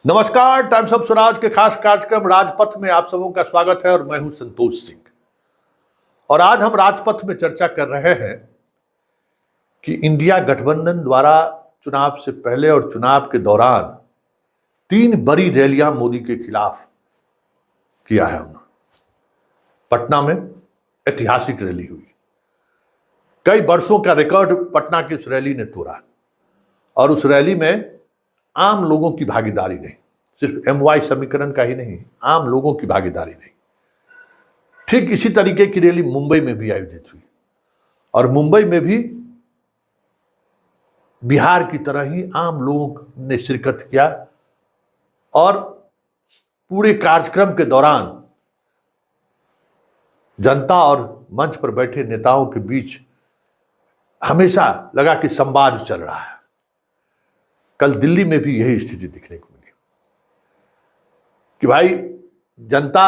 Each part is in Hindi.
नमस्कार। टाइम्स ऑफ स्वराज के खास कार्यक्रम राजपथ में आप सबों का स्वागत है और मैं हूं संतोष सिंह। और आज हम राजपथ में चर्चा कर रहे हैं कि इंडिया गठबंधन द्वारा चुनाव से पहले और चुनाव के दौरान 3 बड़ी रैलियां मोदी के खिलाफ किया है उन्होंने। पटना में ऐतिहासिक रैली हुई, कई वर्षों का रिकॉर्ड पटना की उस रैली ने तोड़ा और उस रैली में आम लोगों की भागीदारी नहीं, सिर्फ MY समीकरण का ही नहीं, आम लोगों की भागीदारी नहीं। ठीक इसी तरीके की रैली मुंबई में भी आयोजित हुई और मुंबई में भी बिहार की तरह ही आम लोगों ने शिरकत किया और पूरे कार्यक्रम के दौरान जनता और मंच पर बैठे नेताओं के बीच हमेशा लगा कि संवाद चल रहा है। कल दिल्ली में भी यही स्थिति दिखने को मिली कि भाई जनता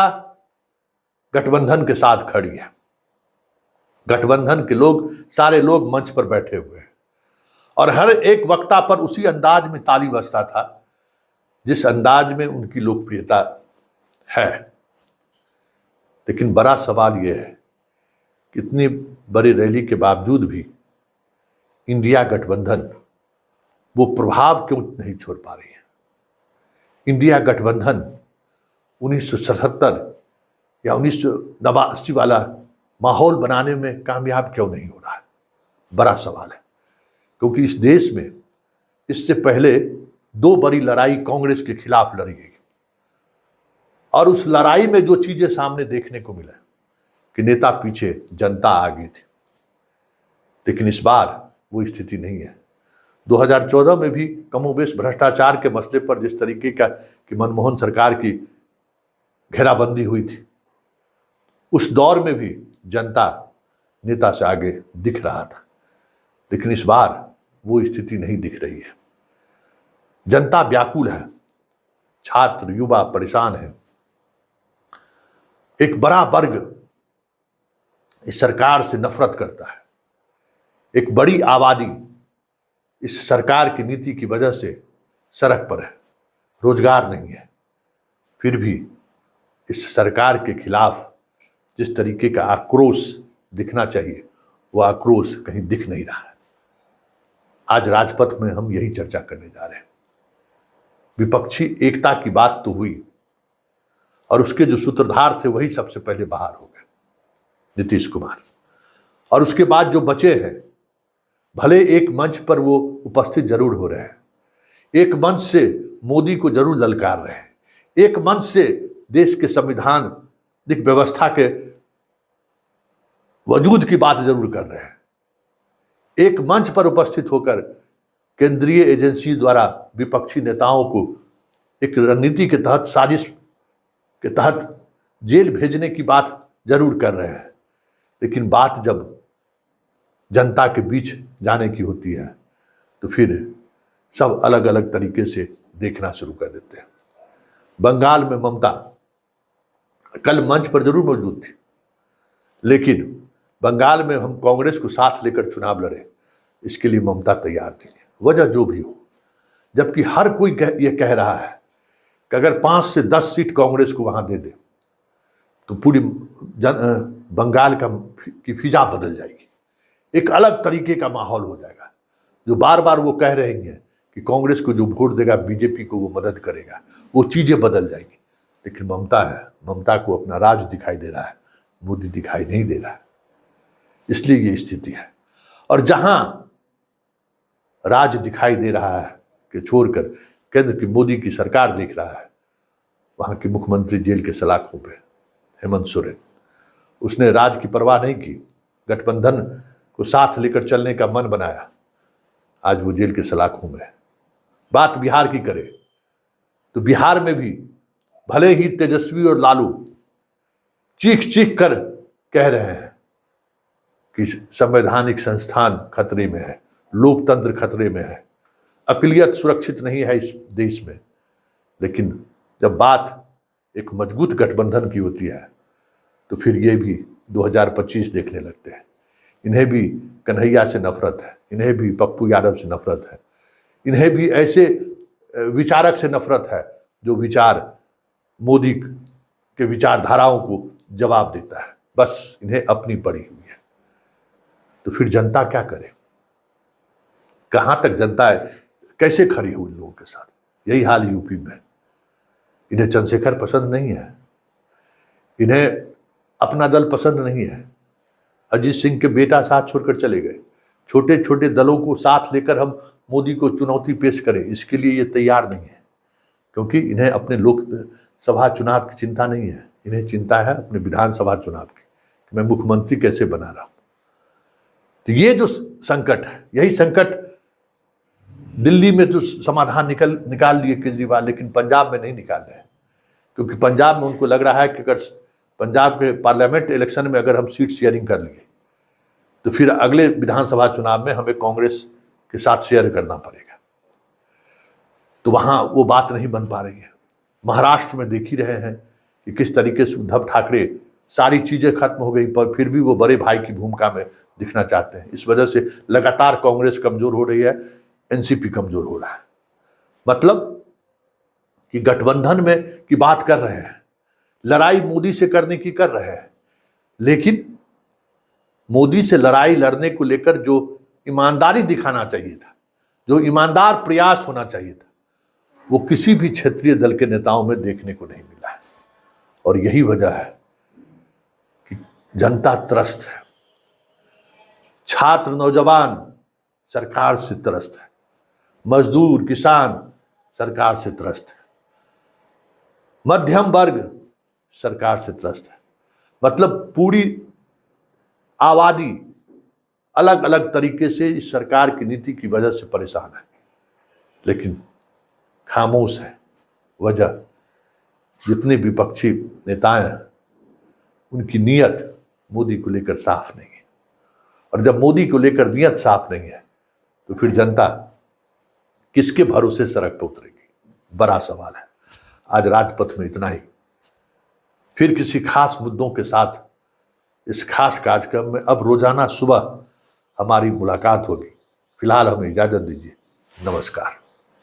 गठबंधन के साथ खड़ी है। गठबंधन के लोग, सारे लोग मंच पर बैठे हुए हैं और हर एक वक्ता पर उसी अंदाज में ताली बजता था जिस अंदाज में उनकी लोकप्रियता है। लेकिन बड़ा सवाल यह है कि इतनी बड़ी रैली के बावजूद भी इंडिया गठबंधन वो प्रभाव क्यों नहीं छोड़ पा रही है। इंडिया गठबंधन 1977 या 1989 वाला माहौल बनाने में कामयाब क्यों नहीं हो रहा है, बड़ा सवाल है। क्योंकि इस देश में इससे पहले 2 बड़ी लड़ाई कांग्रेस के खिलाफ लड़ी गई और उस लड़ाई में जो चीजें सामने देखने को मिला कि नेता पीछे, जनता आगे थी। लेकिन इस बार वो स्थिति नहीं है। 2014 में भी कमोबेश भ्रष्टाचार के मसले पर जिस तरीके का कि मनमोहन सरकार की घेराबंदी हुई थी, उस दौर में भी जनता नेता से आगे दिख रहा था। लेकिन इस बार वो स्थिति नहीं दिख रही है। जनता व्याकुल है, छात्र युवा परेशान है। एक बड़ा वर्ग इस सरकार से नफरत करता है। एक बड़ी आबादी इस सरकार की नीति की वजह से सड़क पर है, रोजगार नहीं है। फिर भी इस सरकार के खिलाफ जिस तरीके का आक्रोश दिखना चाहिए वो आक्रोश कहीं दिख नहीं रहा है। आज राजपथ में हम यही चर्चा करने जा रहे हैं। विपक्षी एकता की बात तो हुई और उसके जो सूत्रधार थे वही सबसे पहले बाहर हो गए, नीतीश कुमार। और उसके बाद जो बचे हैं, भले एक मंच पर वो उपस्थित जरूर हो रहे हैं, एक मंच से मोदी को जरूर ललकार रहे हैं, एक मंच से देश के संविधानिक व्यवस्था के वजूद की बात जरूर कर रहे हैं, एक मंच पर उपस्थित होकर केंद्रीय एजेंसी द्वारा विपक्षी नेताओं को एक रणनीति के तहत, साजिश के तहत जेल भेजने की बात जरूर कर रहे हैं। लेकिन बात जब जनता के बीच जाने की होती है तो फिर सब अलग अलग तरीके से देखना शुरू कर देते हैं। बंगाल में ममता कल मंच पर जरूर मौजूद थी, लेकिन बंगाल में हम कांग्रेस को साथ लेकर चुनाव लड़े, इसके लिए ममता तैयार थी, वजह जो भी हो। जबकि हर कोई ये कह रहा है कि अगर 5 से 10 सीट कांग्रेस को वहां दे दे तो पूरी बंगाल की फिजा बदल जाएगी, एक अलग तरीके का माहौल हो जाएगा। जो बार बार वो कह रहे हैं कि कांग्रेस को जो वोट देगा बीजेपी को वो मदद करेगा, वो चीजें बदल जाएंगी। लेकिन ममता को अपना राज दिखाई दे रहा है, मोदी दिखाई नहीं दे रहा है, इसलिए ये स्थिति है। और जहां राज दिखाई दे रहा है कि छोड़कर केंद्र की मोदी की सरकार देख रहा है, वहां के मुख्यमंत्री जेल के सलाखों पे हेमंत सोरेन, उसने राज की परवाह नहीं की, गठबंधन को साथ लेकर चलने का मन बनाया, आज वो जेल के सलाखों में है। बात बिहार की करें तो बिहार में भी भले ही तेजस्वी और लालू चीख चीख कर कह रहे हैं कि संवैधानिक संस्थान खतरे में है, लोकतंत्र खतरे में है, अक़लियत सुरक्षित नहीं है इस देश में, लेकिन जब बात एक मजबूत गठबंधन की होती है तो फिर ये भी 2025 देखने लगते हैं। इन्हें भी कन्हैया से नफरत है, इन्हें भी पप्पू यादव से नफरत है, इन्हें भी ऐसे विचारक से नफरत है जो विचार मोदी के विचारधाराओं को जवाब देता है। बस इन्हें अपनी पड़ी हुई है। तो फिर जनता क्या करे? कहां तक जनता कैसे खड़ी हुई लोगों के साथ? यही हाल यूपी में। इन्हें चंद्रशेखर पसंद नहीं है, इन्हें अपना दल पसंद नहीं है। अजीत सिंह के बेटा साथ छोड़कर चले गए। छोटे छोटे दलों को साथ लेकर हम मोदी को चुनौती पेश करें, इसके लिए ये तैयार नहीं है, क्योंकि इन्हें अपने लोकसभा चुनाव की चिंता नहीं है। इन्हें चिंता है अपने विधानसभा चुनाव की, कि मैं मुख्यमंत्री कैसे बना रहा हूं। तो ये जो संकट है, यही संकट दिल्ली में तो समाधान निकाल लिए केजरीवाल, लेकिन पंजाब में नहीं निकाल रहे हैं। क्योंकि पंजाब में उनको लग रहा है कि अगर पंजाब के पार्लियामेंट इलेक्शन में अगर हम सीट शेयरिंग कर लिए तो फिर अगले विधानसभा चुनाव में हमें कांग्रेस के साथ शेयर करना पड़ेगा। तो वहां वो बात नहीं बन पा रही है। महाराष्ट्र में देख ही रहे हैं कि किस तरीके से उद्धव ठाकरे, सारी चीजें खत्म हो गई पर फिर भी वो बड़े भाई की भूमिका में दिखना चाहते हैं। इस वजह से लगातार कांग्रेस कमजोर हो रही है, एनसीपी कमजोर हो रहा है। मतलब कि गठबंधन में की बात कर रहे हैं, लड़ाई मोदी से करने की कर रहे हैं, लेकिन मोदी से लड़ाई लड़ने को लेकर जो ईमानदारी दिखाना चाहिए था, जो ईमानदार प्रयास होना चाहिए था, वो किसी भी क्षेत्रीय दल के नेताओं में देखने को नहीं मिला है। और यही वजह है कि जनता त्रस्त है। छात्र नौजवान सरकार से त्रस्त है, मजदूर किसान सरकार से त्रस्त है, मध्यम वर्ग सरकार से त्रस्त है। मतलब पूरी आबादी अलग अलग तरीके से इस सरकार की नीति की वजह से परेशान है, लेकिन खामोश है। वजह जितने विपक्षी नेता हैं उनकी नीयत मोदी को लेकर साफ नहीं है। और जब मोदी को लेकर नीयत साफ नहीं है तो फिर जनता किसके भरोसे सड़क पर उतरेगी? बड़ा सवाल है। आज राजपथ में इतना ही। फिर किसी खास मुद्दों के साथ इस खास कार्यक्रम में अब रोजाना सुबह हमारी मुलाकात होगी। फिलहाल हमें इजाजत दीजिए। नमस्कार।